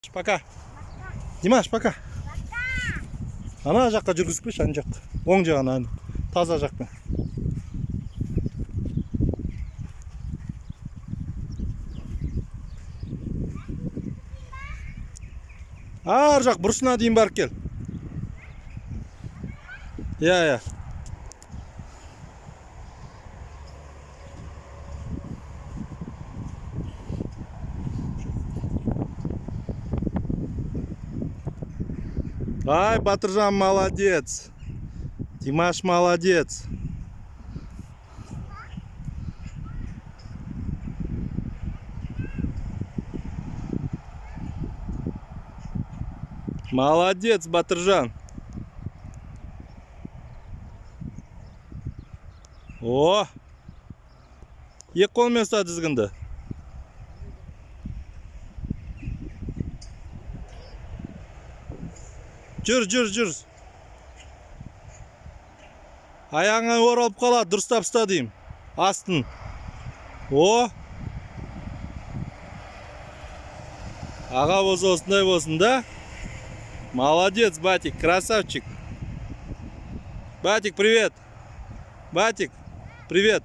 Пока. Димаш, пока. Ана жаққа жүргізбеші, ана жаққа. Оң жағына, таза жақпен. Ар жақ бұрышына дейін барып кел. Иә. Ай, Батыржан молодец. Димаш молодец. Молодец, Батыржан. О! Екі қолмен ұста тізгінді. Жүр. Аяғыңа оралып қалады, дұрыстап ұста деймін. Астын. О! Аға болса осындай болсын да. Молодец, Батик, красавчик. Батик, привет. Батик, привет.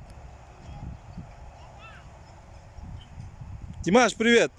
Димаш, привет.